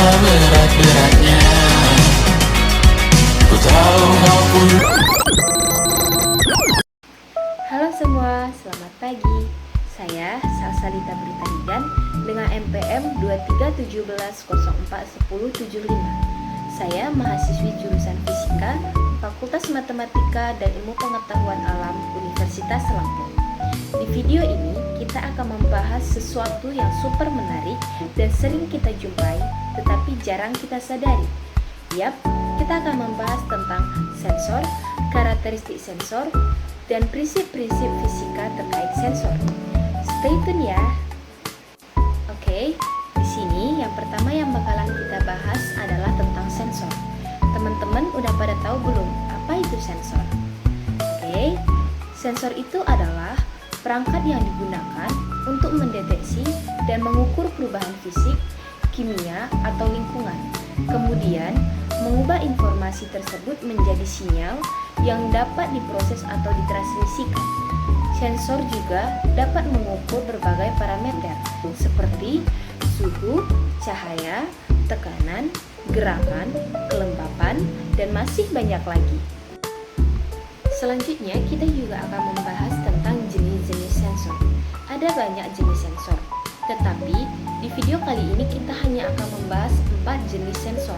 seberat-beratnya. Ku tahu kau pun. Halo semua, selamat pagi. Saya Salsalita Britanigan dengan MPM 2317041075. Saya mahasiswi jurusan Fisika, Fakultas Matematika dan Ilmu Pengetahuan Alam Universitas Lampung. Di video ini kita akan membahas sesuatu yang super menarik dan sering kita jumpai tetapi jarang kita sadari. Yap, kita akan membahas tentang sensor, karakteristik sensor, dan prinsip-prinsip fisika terkait sensor. Stay tune ya. Oke, di sini yang pertama yang bakalan kita bahas adalah tentang sensor. Teman-teman udah pada tahu belum apa itu sensor? Oke, sensor itu adalah perangkat yang digunakan untuk mendeteksi dan mengukur perubahan fisik, kimia, atau lingkungan. Kemudian, mengubah informasi tersebut menjadi sinyal yang dapat diproses atau ditransmisikan. Sensor juga dapat mengukur berbagai parameter seperti suhu, cahaya, tekanan, gerakan, kelembapan, dan masih banyak lagi. Selanjutnya, kita juga akan membahas tentang jenis-jenis sensor. Ada banyak jenis sensor, tetapi di video kali ini kita hanya akan membahas 4 jenis sensor.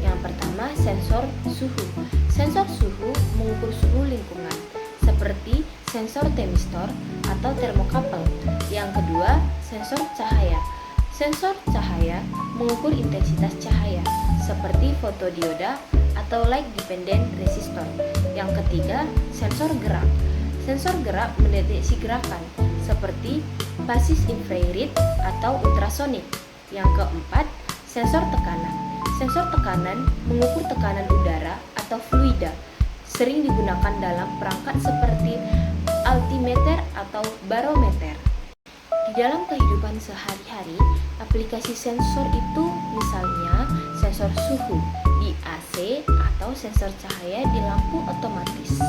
Yang pertama, sensor suhu. Sensor suhu mengukur suhu lingkungan, seperti sensor temistor atau termokapel. Yang kedua, sensor cahaya. Sensor cahaya mengukur intensitas cahaya, seperti fotodioda atau light dependent resistor. Yang ketiga, sensor gerak. Sensor gerak mendeteksi gerakan, seperti basis infrared atau ultrasonik. Yang keempat, sensor tekanan. Sensor tekanan mengukur tekanan udara atau fluida, sering digunakan dalam perangkat seperti altimeter atau barometer. Di dalam kehidupan sehari-hari, aplikasi sensor itu misalnya sensor suhu di AC atau sensor cahaya di lampu otomatis.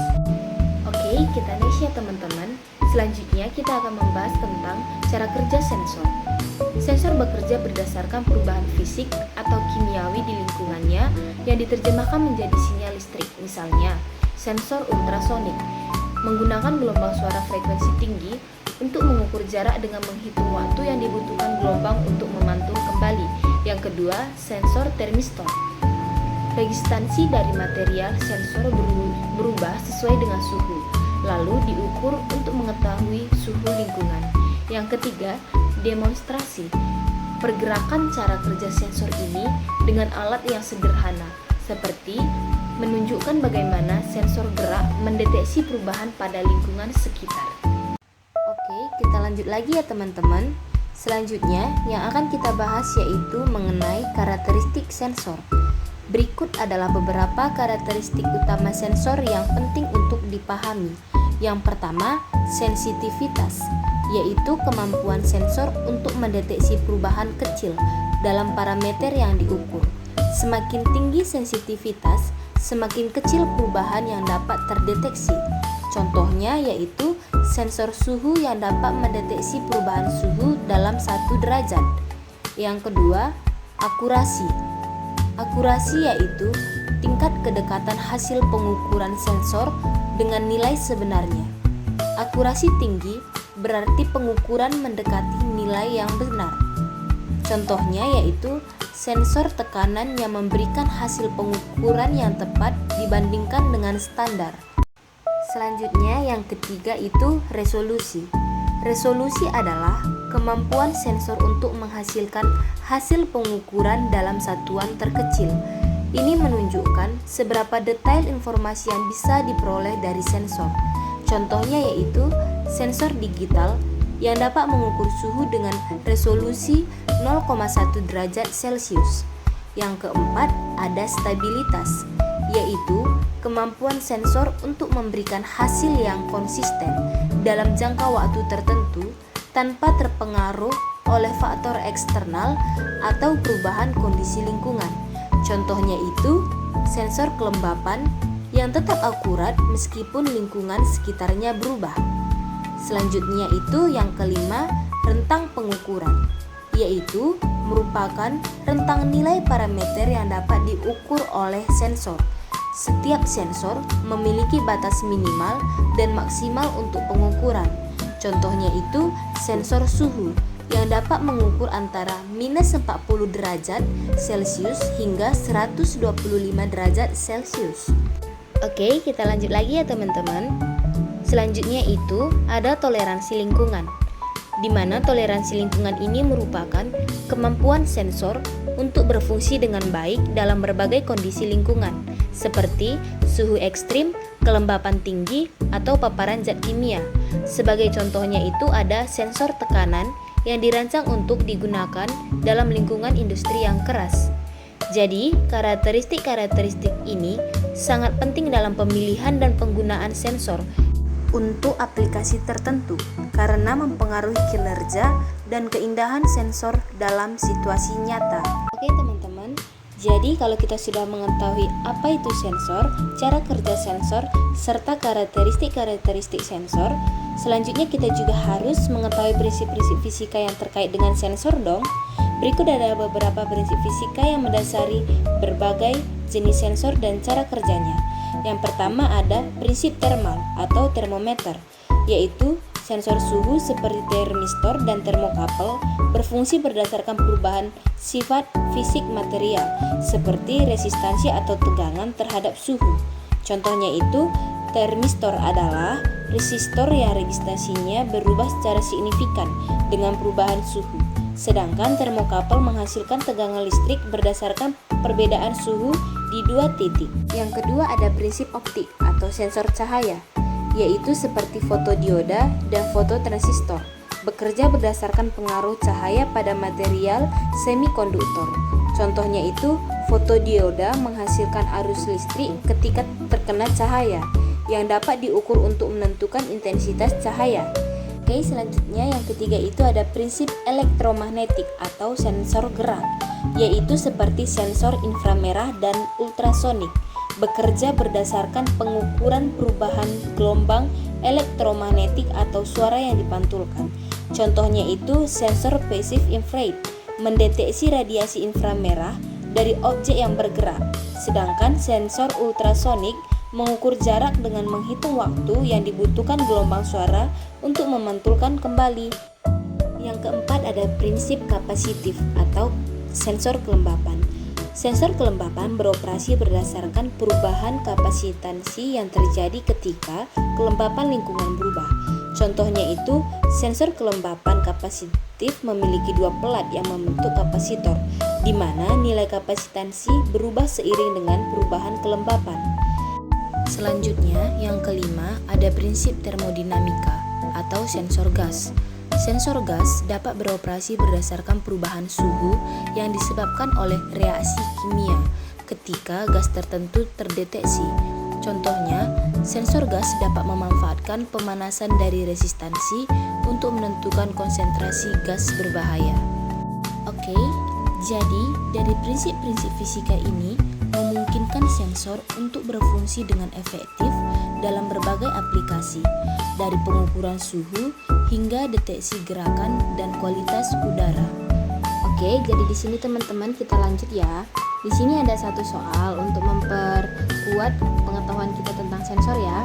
Oke, kita next ya teman-teman. Selanjutnya kita akan membahas tentang cara kerja sensor. Sensor bekerja berdasarkan perubahan fisik atau kimiawi di lingkungannya yang diterjemahkan menjadi sinyal listrik. Misalnya, sensor ultrasonik menggunakan gelombang suara frekuensi tinggi untuk mengukur jarak dengan menghitung waktu yang dibutuhkan gelombang untuk memantul kembali. Yang kedua, sensor termistor. Resistansi dari material sensor berubah sesuai dengan suhu, lalu diukur untuk mengetahui suhu lingkungan. Yang ketiga, demonstrasi. Pergerakan cara kerja sensor ini dengan alat yang sederhana, seperti menunjukkan bagaimana sensor gerak mendeteksi perubahan pada lingkungan sekitar. Oke, kita lanjut lagi ya teman-teman. Selanjutnya yang akan kita bahas yaitu mengenai karakteristik sensor. Berikut adalah beberapa karakteristik utama sensor yang penting untuk dipahami. Yang pertama, sensitivitas, yaitu kemampuan sensor untuk mendeteksi perubahan kecil dalam parameter yang diukur. Semakin tinggi sensitivitas, semakin kecil perubahan yang dapat terdeteksi. Contohnya yaitu sensor suhu yang dapat mendeteksi perubahan suhu dalam 1 derajat. Yang kedua, akurasi. Akurasi yaitu tingkat kedekatan hasil pengukuran sensor dengan nilai sebenarnya. Akurasi tinggi berarti pengukuran mendekati nilai yang benar. Contohnya yaitu sensor tekanan yang memberikan hasil pengukuran yang tepat dibandingkan dengan standar. Selanjutnya yang ketiga itu resolusi. Resolusi adalah kemampuan sensor untuk menghasilkan hasil pengukuran dalam satuan terkecil. Ini menunjukkan seberapa detail informasi yang bisa diperoleh dari sensor. Contohnya yaitu sensor digital yang dapat mengukur suhu dengan resolusi 0,1 derajat Celcius. Yang keempat, ada stabilitas, yaitu kemampuan sensor untuk memberikan hasil yang konsisten dalam jangka waktu tertentu tanpa terpengaruh oleh faktor eksternal atau perubahan kondisi lingkungan. Contohnya itu sensor kelembapan yang tetap akurat meskipun lingkungan sekitarnya berubah. Selanjutnya itu yang kelima, rentang pengukuran, yaitu merupakan rentang nilai parameter yang dapat diukur oleh sensor. Setiap sensor memiliki batas minimal dan maksimal untuk pengukuran. Contohnya itu sensor suhu yang dapat mengukur antara minus 40 derajat Celcius hingga 125 derajat Celcius. Oke, kita lanjut lagi ya teman-teman. Selanjutnya itu ada toleransi lingkungan, di mana toleransi lingkungan ini merupakan kemampuan sensor untuk berfungsi dengan baik dalam berbagai kondisi lingkungan, seperti suhu ekstrim, kelembapan tinggi, atau paparan zat kimia. Sebagai contohnya itu ada sensor tekanan yang dirancang untuk digunakan dalam lingkungan industri yang keras. Jadi, karakteristik-karakteristik ini sangat penting dalam pemilihan dan penggunaan sensor untuk aplikasi tertentu karena mempengaruhi kinerja dan keindahan sensor dalam situasi nyata. Oke teman-teman, jadi kalau kita sudah mengetahui apa itu sensor, cara kerja sensor, serta karakteristik-karakteristik sensor, selanjutnya kita juga harus mengetahui prinsip-prinsip fisika yang terkait dengan sensor dong. Berikut ada beberapa prinsip fisika yang mendasari berbagai jenis sensor dan cara kerjanya. Yang pertama ada prinsip termal atau termometer, yaitu sensor suhu seperti termistor dan termokapel berfungsi berdasarkan perubahan sifat fisik material seperti resistansi atau tegangan terhadap suhu. Contohnya itu, termistor adalah resistor yang resistansinya berubah secara signifikan dengan perubahan suhu. Sedangkan termokapel menghasilkan tegangan listrik berdasarkan perbedaan suhu di dua titik. Yang kedua ada prinsip optik atau sensor cahaya, yaitu seperti fotodioda dan fototransistor, bekerja berdasarkan pengaruh cahaya pada material semikonduktor. Contohnya itu, fotodioda menghasilkan arus listrik ketika terkena cahaya, yang dapat diukur untuk menentukan intensitas cahaya. Oke, selanjutnya yang ketiga itu ada prinsip elektromagnetik atau sensor gerak, yaitu seperti sensor inframerah dan ultrasonik, bekerja berdasarkan pengukuran perubahan gelombang elektromagnetik atau suara yang dipantulkan. Contohnya itu sensor passive infrared, mendeteksi radiasi inframerah dari objek yang bergerak, sedangkan sensor ultrasonik mengukur jarak dengan menghitung waktu yang dibutuhkan gelombang suara untuk memantulkan kembali. Yang keempat ada prinsip kapasitif atau sensor kelembapan. Sensor kelembapan beroperasi berdasarkan perubahan kapasitansi yang terjadi ketika kelembapan lingkungan berubah. Contohnya itu, sensor kelembapan kapasitif memiliki dua pelat yang membentuk kapasitor, di mana nilai kapasitansi berubah seiring dengan perubahan kelembapan. Selanjutnya, yang kelima ada prinsip termodinamika atau sensor gas. Sensor gas dapat beroperasi berdasarkan perubahan suhu yang disebabkan oleh reaksi kimia ketika gas tertentu terdeteksi. Contohnya, sensor gas dapat memanfaatkan pemanasan dari resistansi untuk menentukan konsentrasi gas berbahaya. Oke, jadi dari prinsip-prinsip fisika ini memungkinkan sensor untuk berfungsi dengan efektif dalam berbagai aplikasi, dari pengukuran suhu hingga deteksi gerakan dan kualitas udara. Oke, jadi di sini teman-teman kita lanjut ya. Di sini ada satu soal untuk memperkuat pengetahuan kita tentang sensor ya.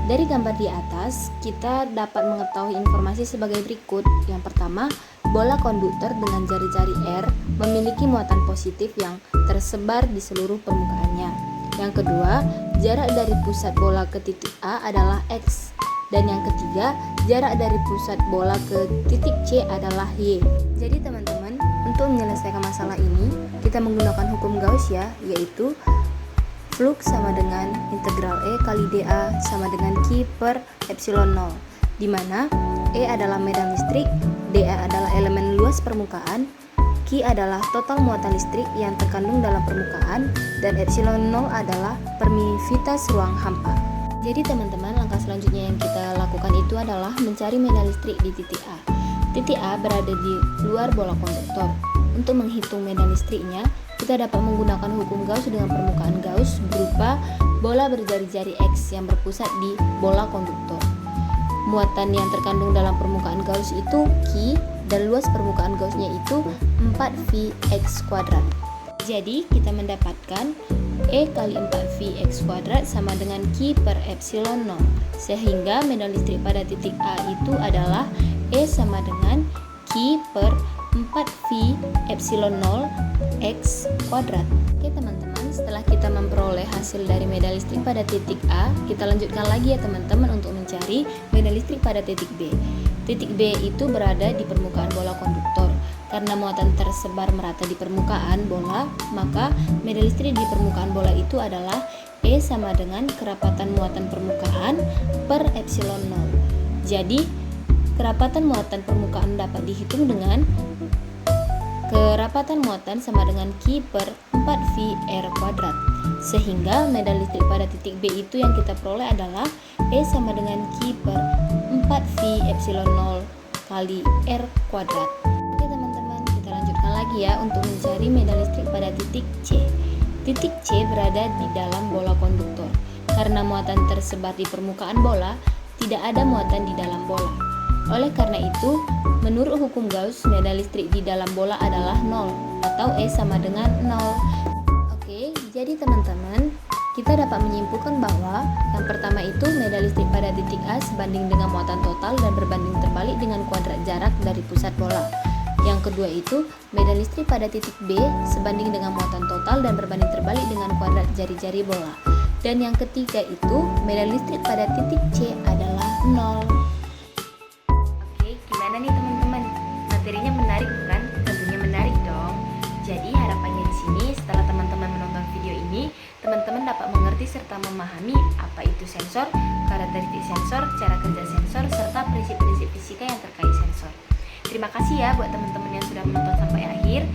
Dari gambar di atas, kita dapat mengetahui informasi sebagai berikut. Yang pertama, bola konduktor dengan jari-jari R memiliki muatan positif yang tersebar di seluruh permukaannya. Yang kedua, jarak dari pusat bola ke titik A adalah X. Dan yang ketiga, jarak dari pusat bola ke titik C adalah Y. Jadi teman-teman, untuk menyelesaikan masalah ini, kita menggunakan hukum Gauss ya, yaitu flux sama dengan integral E kali dA sama dengan Q per epsilon 0, di mana E adalah medan listrik, dA adalah elemen luas permukaan, Q adalah total muatan listrik yang terkandung dalam permukaan, dan epsilon 0 adalah permisivitas ruang hampa. Jadi teman-teman, langkah selanjutnya yang kita lakukan itu adalah mencari medan listrik di titik A. Titik A berada di luar bola konduktor. Untuk menghitung medan listriknya, kita dapat menggunakan hukum Gauss dengan permukaan Gauss berupa bola berjari-jari X yang berpusat di bola konduktor. Muatan yang terkandung dalam permukaan Gauss itu Q dan luas permukaan Gauss-nya itu 4Vx². Jadi kita mendapatkan E kali 4Vx² sama dengan Q per epsilon 0. Sehingga medan listrik pada titik A itu adalah E sama dengan Q per 4V epsilon 0 X². Oke teman-teman, setelah kita memperoleh hasil dari medan listrik pada titik A, kita lanjutkan lagi ya teman-teman untuk mencari medan listrik pada titik B. Titik B itu berada di permukaan bola konduktor. Karena muatan tersebar merata di permukaan bola, maka medan listrik di permukaan bola itu adalah E sama dengan kerapatan muatan permukaan per epsilon 0. Jadi, kerapatan muatan permukaan dapat dihitung dengan kerapatan muatan sama dengan Q per 4VR². Sehingga medan listrik pada titik B itu yang kita peroleh adalah E sama dengan Q per 4V epsilon 0 kali R². Oke teman-teman, kita lanjutkan lagi ya untuk mencari medan listrik pada titik C. Titik C berada di dalam bola konduktor. Karena muatan tersebar di permukaan bola, tidak ada muatan di dalam bola. Oleh karena itu, menurut hukum Gauss, medan listrik di dalam bola adalah 0 atau E sama dengan 0. Oke, jadi teman-teman, kita dapat menyimpulkan bahwa yang pertama itu medan listrik pada titik A sebanding dengan muatan total dan berbanding terbalik dengan kuadrat jarak dari pusat bola. Yang kedua itu medan listrik pada titik B sebanding dengan muatan total dan berbanding terbalik dengan kuadrat jari-jari bola. Dan yang ketiga itu medan listrik pada titik C adalah 0. Oke, gimana nih teman-teman? Materinya menarik bukan? Tentunya menarik dong. Jadi harapannya di sini setelah teman-teman menonton video ini, teman-teman dapat mengerti serta memahami apa itu sensor, karakteristik sensor, cara kerja sensor, serta prinsip-prinsip fisika yang terkait sensor. Terima kasih ya buat teman-teman yang sudah menonton sampai akhir.